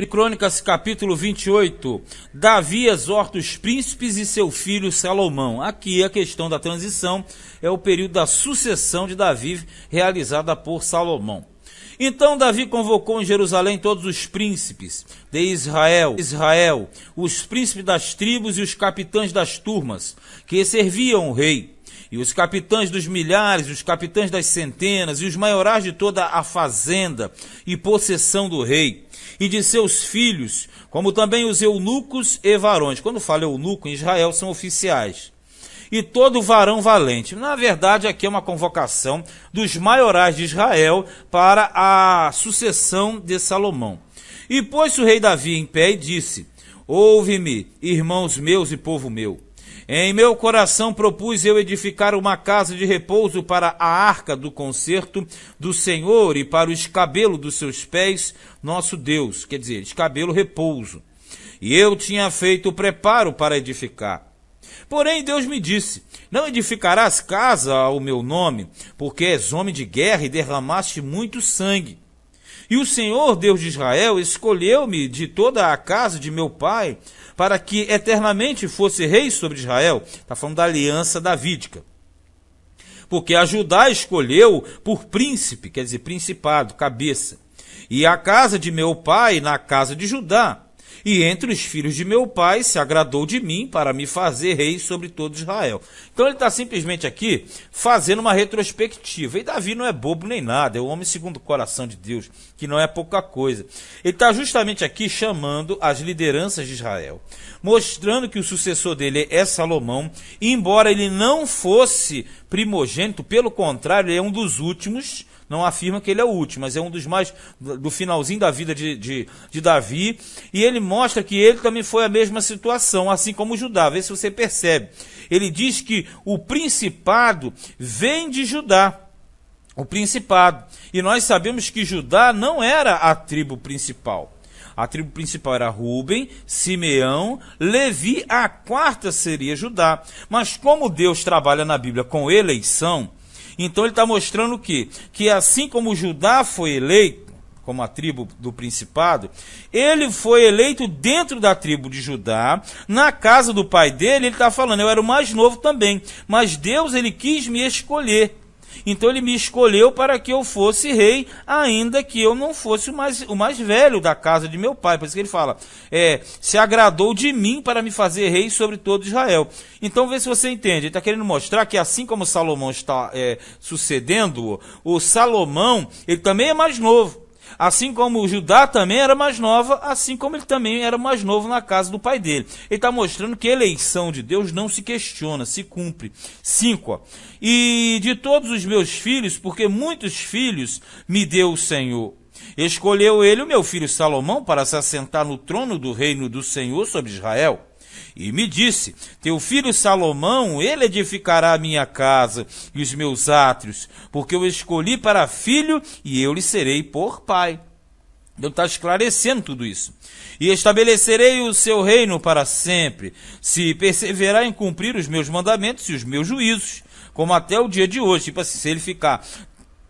Crônicas capítulo 28, Davi exorta os príncipes e seu filho Salomão. Aqui a questão da transição é o período da sucessão de Davi realizada por Salomão. Então Davi convocou em Jerusalém todos os príncipes de Israel, os príncipes das tribos e os capitães das turmas, que serviam o rei, e os capitães dos milhares, os capitães das centenas, e os maiorais de toda a fazenda e possessão do rei, e de seus filhos, como também os eunucos e varões. Quando fala eunuco, em Israel são oficiais. E todo varão valente. Na verdade, aqui é uma convocação dos maiorais de Israel para a sucessão de Salomão. E pôs-se o rei Davi em pé e disse: Ouve-me, irmãos meus e povo meu. Em meu coração propus eu edificar uma casa de repouso para a arca do concerto do Senhor e para o escabelo dos seus pés, nosso Deus. Quer dizer, escabelo, repouso. E eu tinha feito o preparo para edificar. Porém Deus me disse: não edificarás casa ao meu nome, porque és homem de guerra e derramaste muito sangue. E o Senhor, Deus de Israel, escolheu-me de toda a casa de meu pai, para que eternamente fosse rei sobre Israel. Está falando da aliança davídica. Porque a Judá escolheu por príncipe, quer dizer, principado, cabeça. E a casa de meu pai na casa de Judá. E entre os filhos de meu pai se agradou de mim para me fazer rei sobre todo Israel. Então ele está simplesmente aqui fazendo uma retrospectiva. E Davi não é bobo nem nada, é o homem segundo o coração de Deus, que não é pouca coisa. Ele está justamente aqui chamando as lideranças de Israel, mostrando que o sucessor dele é Salomão, e embora ele não fosse primogênito, pelo contrário, ele é um dos últimos. Não afirma que ele é o último, mas é um dos mais do finalzinho da vida de Davi. E ele mostra que ele também foi a mesma situação, assim como Judá. Vê se você percebe. Ele diz que o principado vem de Judá. O principado. E nós sabemos que Judá não era a tribo principal. A tribo principal era Rúben, Simeão, Levi, a quarta seria Judá. Mas como Deus trabalha na Bíblia com eleição, então ele está mostrando o quê? Que assim como Judá foi eleito, como a tribo do principado, ele foi eleito dentro da tribo de Judá, na casa do pai dele. Ele está falando, eu era o mais novo também, mas Deus ele quis me escolher. Então ele me escolheu para que eu fosse rei, ainda que eu não fosse o mais velho da casa de meu pai. Por isso que ele fala, se agradou de mim para me fazer rei sobre todo Israel. Então vê se você entende. Ele está querendo mostrar que assim como Salomão está sucedendo, o Salomão ele também é mais novo. Assim como o Judá também era mais nova, assim como ele também era mais novo na casa do pai dele. Ele está mostrando que a eleição de Deus não se questiona, se cumpre. 5. E de todos os meus filhos, porque muitos filhos me deu o Senhor. Escolheu ele o meu filho Salomão para se assentar no trono do reino do Senhor sobre Israel. E me disse, teu filho Salomão, ele edificará a minha casa e os meus átrios, porque eu escolhi para filho e eu lhe serei por pai. Então está esclarecendo tudo isso. E estabelecerei o seu reino para sempre, se perseverar em cumprir os meus mandamentos e os meus juízos, como até o dia de hoje. Tipo assim, se ele ficar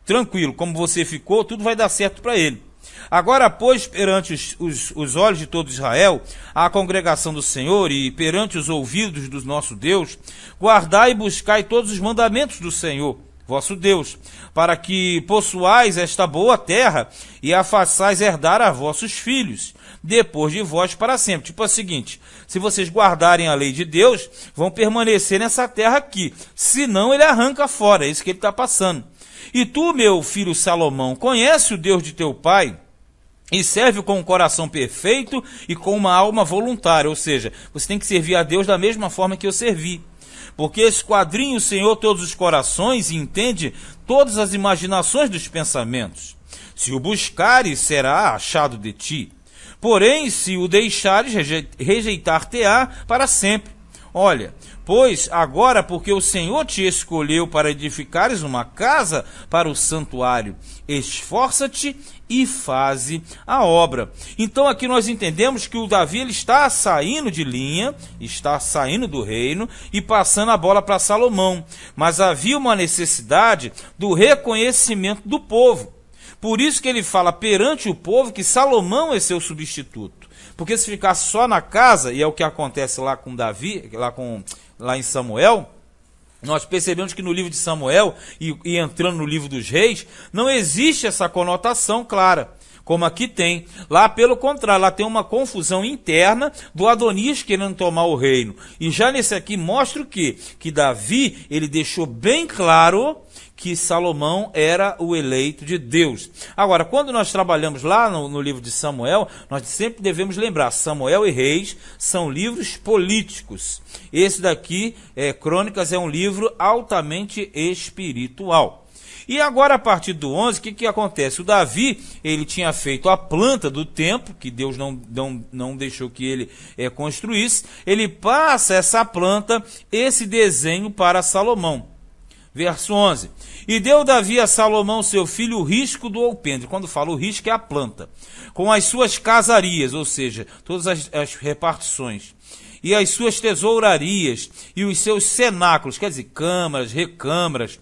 tranquilo como você ficou, tudo vai dar certo para ele. Agora, pois, perante os olhos de todo Israel, a congregação do Senhor, e perante os ouvidos do nosso Deus, guardai e buscai todos os mandamentos do Senhor, vosso Deus, para que possuais esta boa terra e a façais herdar a vossos filhos, depois de vós para sempre. Tipo é o seguinte, se vocês guardarem a lei de Deus, vão permanecer nessa terra aqui, senão ele arranca fora, é isso que ele está passando. E tu, meu filho Salomão, conhece o Deus de teu pai, e serve com um coração perfeito e com uma alma voluntária. Ou seja, você tem que servir a Deus da mesma forma que eu servi. Porque esquadrinha o Senhor todos os corações e entende todas as imaginações dos pensamentos. Se o buscares, será achado de ti. Porém, se o deixares, rejeitar-te-á para sempre. Olha, pois agora, porque o Senhor te escolheu para edificares uma casa para o santuário, esforça-te e faze a obra. Então aqui nós entendemos que o Davi ele está saindo de linha, está saindo do reino e passando a bola para Salomão. Mas havia uma necessidade do reconhecimento do povo. Por isso que ele fala perante o povo que Salomão é seu substituto. Porque se ficasse só na casa, e é o que acontece lá com Davi, lá em Samuel, nós percebemos que no livro de Samuel, e entrando no livro dos reis, não existe essa conotação clara, como aqui tem. Lá, pelo contrário, lá tem uma confusão interna do Adonias querendo tomar o reino. E já nesse aqui mostra o quê? Que Davi, ele deixou bem claro que Salomão era o eleito de Deus. Agora, quando nós trabalhamos lá no livro de Samuel, nós sempre devemos lembrar, Samuel e Reis são livros políticos. Esse daqui, Crônicas, é um livro altamente espiritual. E agora, a partir do 11, o que acontece? O Davi, ele tinha feito a planta do templo, que Deus não deixou que ele construísse. Ele passa essa planta, esse desenho para Salomão. Verso 11. E deu Davi a Salomão, seu filho, o risco do alpendre. Quando fala o risco, é a planta. Com as suas casarias, ou seja, todas as repartições. E as suas tesourarias, e os seus cenáculos, quer dizer, câmaras, recâmaras,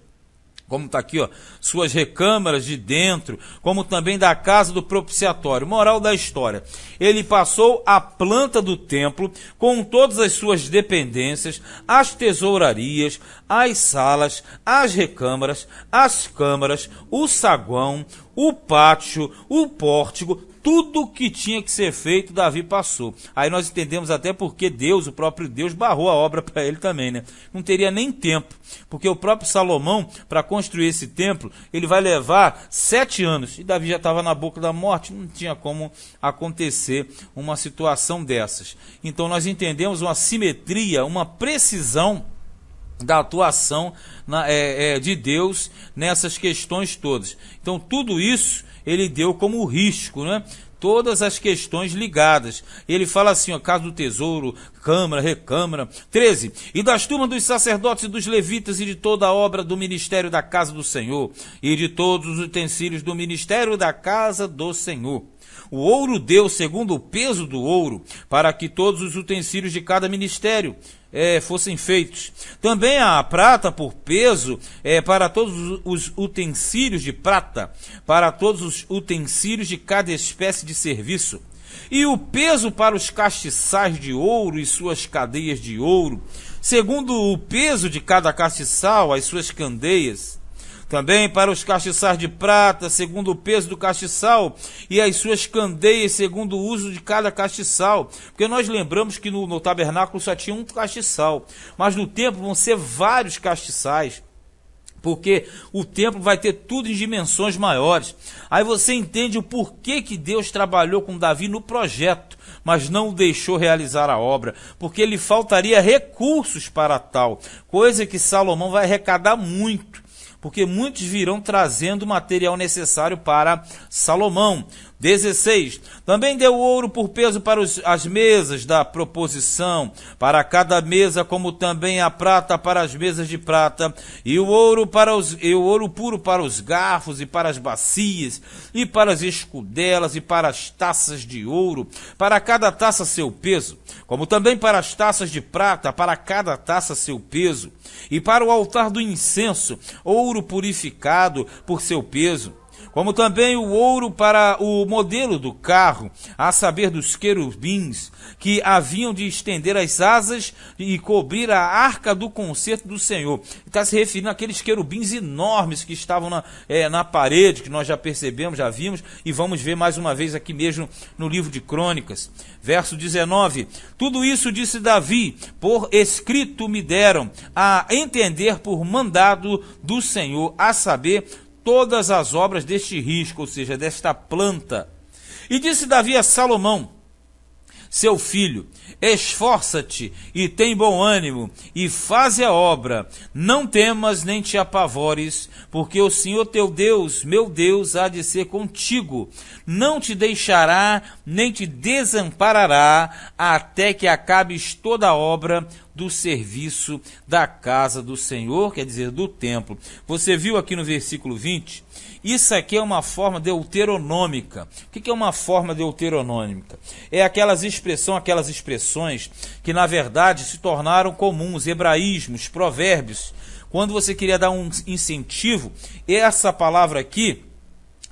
como está aqui, ó, suas recâmaras de dentro, como também da casa do propiciatório. Moral da história: ele passou a planta do templo com todas as suas dependências, as tesourarias, as salas, as recâmaras, as câmaras, o saguão, o pátio, o pórtico, tudo que tinha que ser feito, Davi passou. Aí nós entendemos até porque Deus, o próprio Deus, barrou a obra para ele também, né? Não teria nem tempo, porque o próprio Salomão, para construir esse templo, ele vai levar 7 anos. E Davi já estava na boca da morte, não tinha como acontecer uma situação dessas. Então nós entendemos uma simetria, uma precisão da atuação de Deus nessas questões todas. Então tudo isso ele deu como risco, né? Todas as questões ligadas. Ele fala assim, ó, casa do tesouro, câmara, recâmara. 13. E das turmas dos sacerdotes e dos levitas e de toda a obra do ministério da casa do Senhor e de todos os utensílios do ministério da casa do Senhor. O ouro deu segundo o peso do ouro, para que todos os utensílios de cada ministério fossem feitos. Também a prata por peso para todos os utensílios de prata, para todos os utensílios de cada espécie de serviço. E o peso para os castiçais de ouro e suas cadeias de ouro, segundo o peso de cada castiçal, as suas candeias. Também para os castiçais de prata, segundo o peso do castiçal, e as suas candeias, segundo o uso de cada castiçal. Porque nós lembramos que no tabernáculo só tinha um castiçal, mas no templo vão ser vários castiçais, porque o templo vai ter tudo em dimensões maiores. Aí você entende o porquê que Deus trabalhou com Davi no projeto, mas não o deixou realizar a obra, porque lhe faltaria recursos para tal, coisa que Salomão vai arrecadar muito, porque muitos virão trazendo o material necessário para Salomão. 16. Também deu ouro por peso para as mesas da proposição, para cada mesa, como também a prata para as mesas de prata, e o ouro puro para os garfos e para as bacias, e para as escudelas e para as taças de ouro, para cada taça seu peso, como também para as taças de prata, para cada taça seu peso, e para o altar do incenso, ouro purificado por seu peso, como também o ouro para o modelo do carro, a saber dos querubins, que haviam de estender as asas e cobrir a arca do concerto do Senhor. Está se referindo àqueles querubins enormes que estavam na parede, que nós já percebemos, já vimos, e vamos ver mais uma vez aqui mesmo no livro de Crônicas. Verso 19. Tudo isso disse Davi, por escrito me deram, a entender por mandado do Senhor, a saber, todas as obras deste risco, ou seja, desta planta. E disse Davi a Salomão, seu filho, esforça-te e tem bom ânimo, e faze a obra, não temas nem te apavores, porque o Senhor teu Deus, meu Deus, há de ser contigo, não te deixará, nem te desamparará, até que acabes toda a obra do serviço da casa do Senhor, quer dizer, do templo. Você viu aqui no versículo 20? Isso aqui é uma forma deuteronômica. O que é uma forma deuteronômica? É aquelas expressões que na verdade se tornaram comuns, hebraísmos, provérbios. Quando você queria dar um incentivo, essa palavra aqui,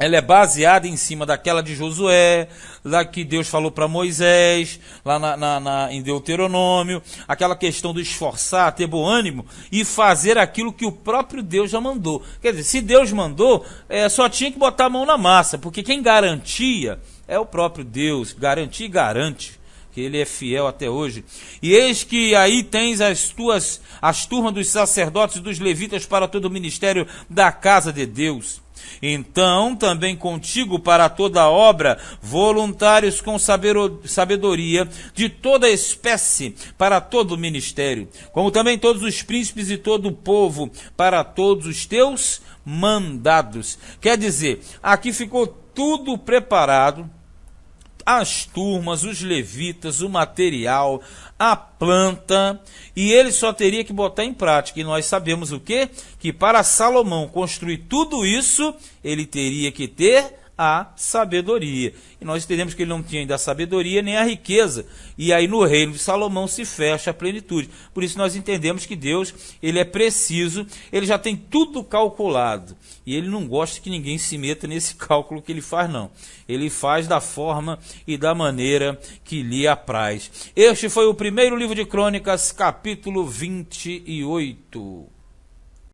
ela é baseada em cima daquela de Josué, da que Deus falou para Moisés, lá em Deuteronômio, aquela questão do esforçar, ter bom ânimo e fazer aquilo que o próprio Deus já mandou. Quer dizer, se Deus mandou, só tinha que botar a mão na massa, porque quem garantia é o próprio Deus, garantia e garante, que ele é fiel até hoje. E eis que aí tens as turmas dos sacerdotes e dos levitas para todo o ministério da casa de Deus. Então, também contigo para toda obra, voluntários com sabedoria de toda espécie para todo o ministério, como também todos os príncipes e todo o povo para todos os teus mandados. Quer dizer, aqui ficou tudo preparado, as turmas, os levitas, o material, a planta, e ele só teria que botar em prática. E nós sabemos o quê? Que para Salomão construir tudo isso, ele teria que ter a sabedoria. E nós entendemos que ele não tinha ainda a sabedoria nem a riqueza. E aí no reino de Salomão se fecha a plenitude. Por isso nós entendemos que Deus, ele é preciso, ele já tem tudo calculado. E ele não gosta que ninguém se meta nesse cálculo que ele faz, não. Ele faz da forma e da maneira que lhe apraz. Este foi o primeiro livro de Crônicas, capítulo 28.